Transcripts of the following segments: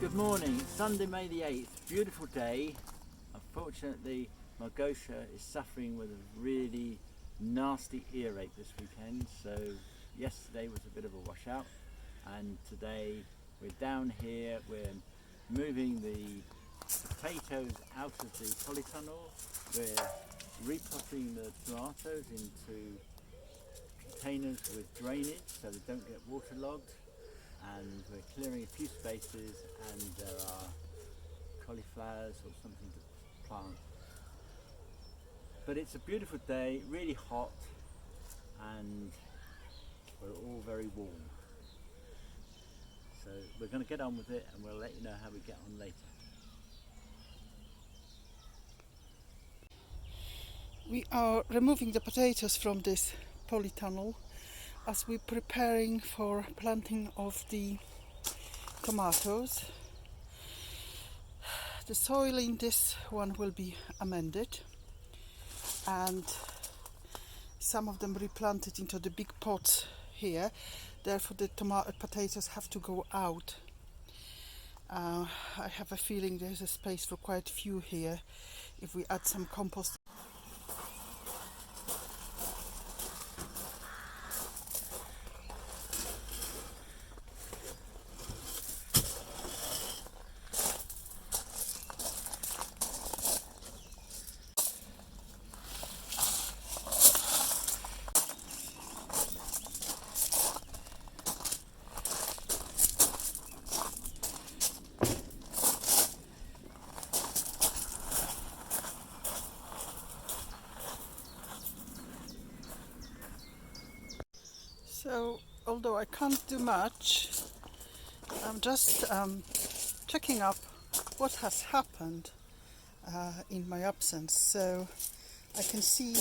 Good morning, it's Sunday, May the 8th, beautiful day. Unfortunately, my Gosha is suffering with a really nasty earache this weekend, so yesterday was a bit of a washout, and today we're down here, we're moving the potatoes out of the polytunnel, we're repotting the tomatoes into containers with drainage so they don't get waterlogged, and we're clearing a few spaces, and there are cauliflowers or something to plant. But it's a beautiful day, really hot, and we're all very warm. So we're going to get on with it, and we'll let you know how we get on later. We are removing the potatoes from this polytunnel as we're preparing for planting of the tomatoes. The soil in this one will be amended, and some of them replanted into the big pots here, therefore the potatoes have to go out. I have a feeling there's a space for quite a few here if we add some compost. So, although I can't do much, I'm just checking up what has happened in my absence. So I can see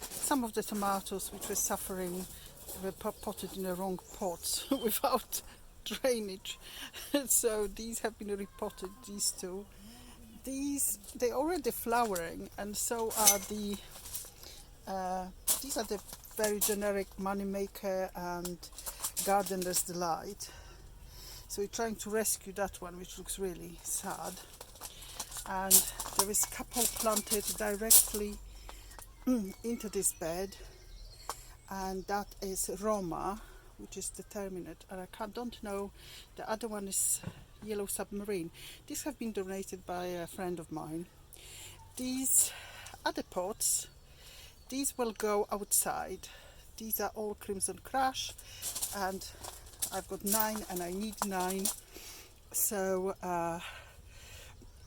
some of the tomatoes which were suffering were potted in the wrong pots without drainage. So these have been repotted, these two. They're already flowering, and so are these are the very generic moneymaker and gardener's delight. So we're trying to rescue that one, which looks really sad. And there is a couple planted directly into this bed, and that is Roma, which is determinate, and don't know. The other one is yellow submarine. These have been donated by a friend of mine. These other pots, these will go outside. These are all Crimson Crush, and I've got 9 and I need 9. So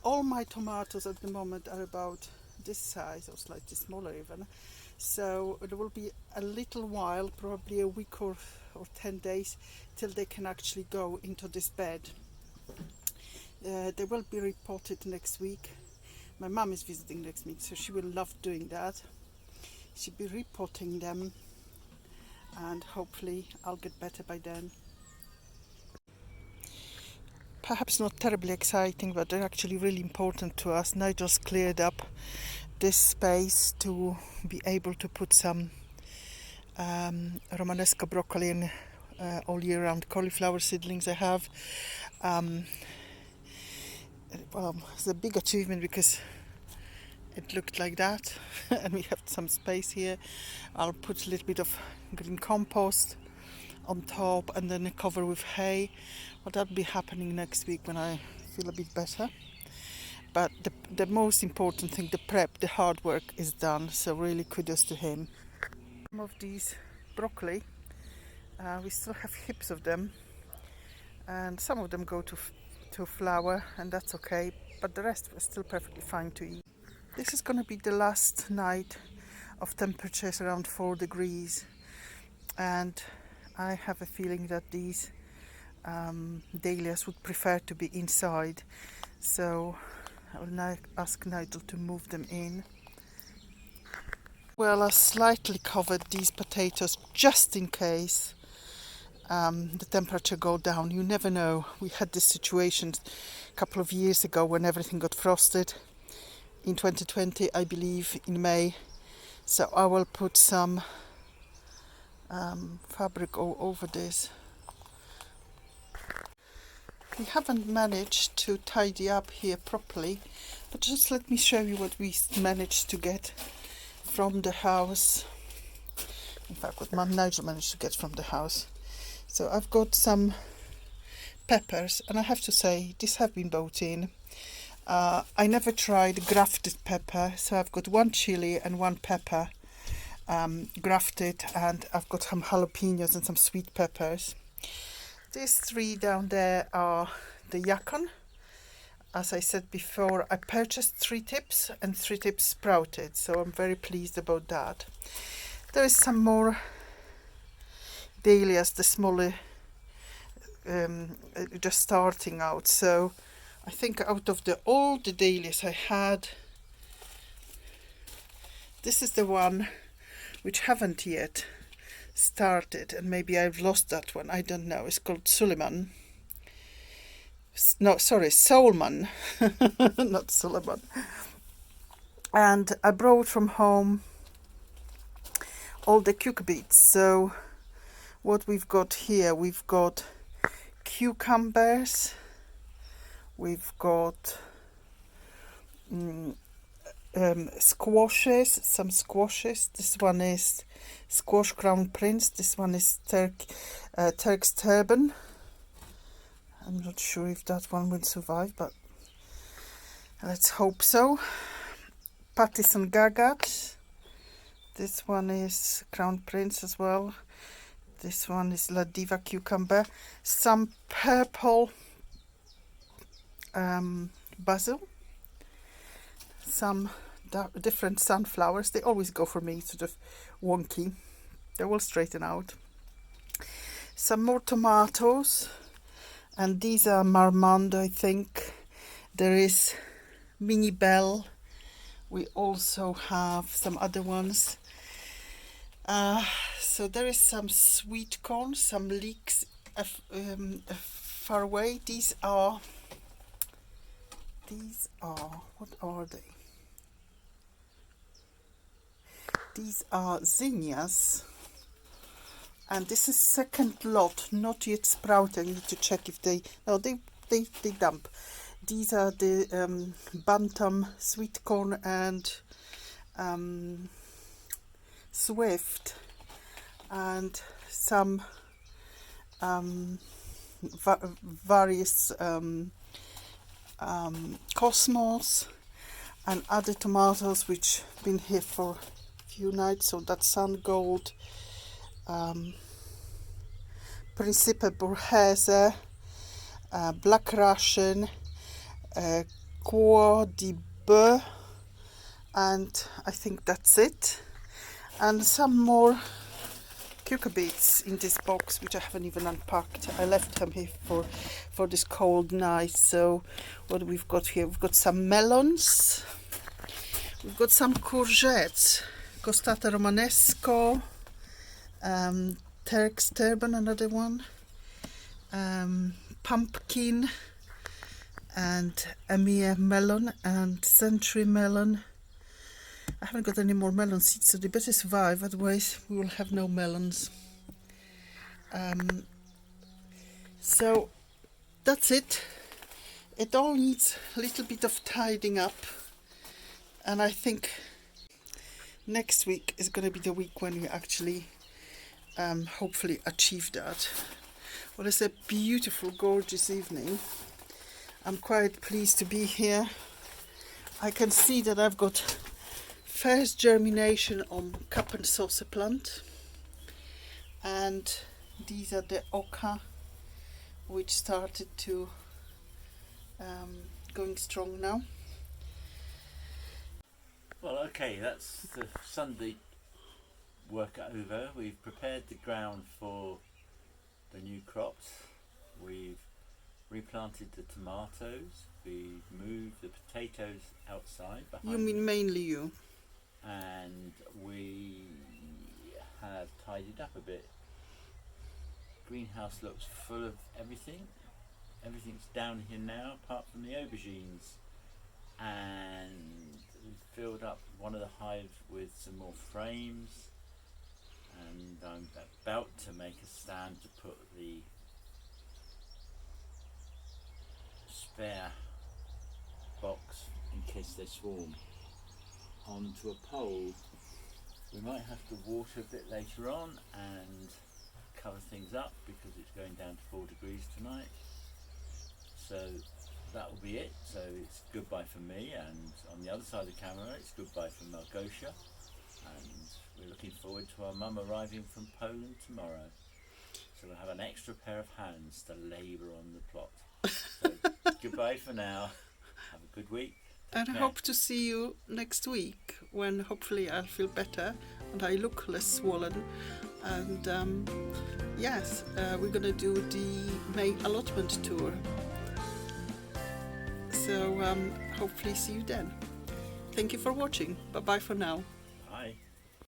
all my tomatoes at the moment are about this size, or slightly smaller even. So it will be a little while, probably a week or 10 days, till they can actually go into this bed. They will be repotted next week. My mum is visiting next week, so she will love doing that. She'll be repotting them, and hopefully I'll get better by then. Perhaps not terribly exciting, but they're actually really important to us. Nigel's cleared up this space to be able to put some Romanesco broccoli and all year round cauliflower seedlings I have. Well, it's a big achievement because it looked like that and we have some space here. I'll put a little bit of green compost on top and then cover with hay. Well, that'll be happening next week when I feel a bit better. But the most important thing, the prep, the hard work is done, so really kudos to him. Some of these broccoli, we still have heaps of them, and some of them go to flower, and that's okay, but the rest are still perfectly fine to eat. This is going to be the last night of temperatures around 4 degrees, and I have a feeling that these dahlias would prefer to be inside, so I will now ask Nigel to move them in. Well, I slightly covered these potatoes just in case the temperature go down. You never know. We had this situation a couple of years ago when everything got frosted. In 2020, I believe, in May. So I will put some fabric all over this. we haven't managed to tidy up here properly, but just let me show you what we managed to get from the house. In fact, what Nigel managed to get from the house. So I've got some peppers, and I have to say these have been bought in. I never tried grafted pepper, so I've got one chili and one pepper grafted, and I've got some jalapenos and some sweet peppers. These three down there are the yacon. As I said before, I purchased 3 tips and 3 tips sprouted, so I'm very pleased about that. There is some more dahlias, the smaller, just starting out. So I think out of all the dahlias I had, this is the one which haven't yet started, and maybe I've lost that one, I don't know. It's called Solomon, not Solomon. And I brought from home all the cucurbits. So what we've got here, we've got cucumbers, we've got squashes, some squashes. This one is squash crown prince. This one is Turk's turban. I'm not sure if that one will survive, but let's hope so. Pattison gagat. This one is crown prince as well. This one is La Diva cucumber. Some purple basil. Some different sunflowers. They always go for me sort of wonky. They will straighten out. Some more tomatoes, and these are Marmande, I think. There is Mini Bell. We also have some other ones. So there is some sweet corn, some leeks far away. These are, what are they? These are zinnias, and this is second lot, not yet sprouted. I need to check if they dump. These are the bantam sweet corn and swift, and some various cosmos and other tomatoes which been here for few nights. So that's sun gold, Principe Borghese, Black Russian, Cour de Boeuf, and I think that's it. And some more cucurbits in this box which I haven't even unpacked. I left them here for this cold night. So what we've got here, we've got some melons, we've got some courgettes, Costata Romanesco, Turk's turban, another one, pumpkin, and Emia melon and century melon. I haven't got any more melon seeds, so they better survive, otherwise we will have no melons. So that's it. It all needs a little bit of tidying up, and I think next week is going to be the week when we actually hopefully achieve that. Well, it's a beautiful, gorgeous evening. I'm quite pleased to be here. I can see that I've got first germination on cup and saucer plant, and these are the oca which started to going strong now. Well, okay, that's the Sunday work over. We've prepared the ground for the new crops. We've replanted the tomatoes. We've moved the potatoes outside behind. You mean mainly you? And we have tidied up a bit. Greenhouse looks full of everything. Everything's down here now apart from the aubergines, and we've filled up one of the hives with some more frames, and I'm about to make a stand to put the spare box in case they swarm onto a pole. We might have to water a bit later on and cover things up because it's going down to 4 degrees tonight. So that will be it. So it's goodbye from me, and on the other side of the camera it's goodbye from Malgosia, and we're looking forward to our mum arriving from Poland tomorrow. So we'll have an extra pair of hands to labour on the plot. So goodbye for now. Have a good week. And I hope to see you next week when hopefully I'll feel better and I look less swollen. And yes, we're going to do the May allotment tour. So hopefully see you then. Thank you for watching. Bye bye for now. Bye.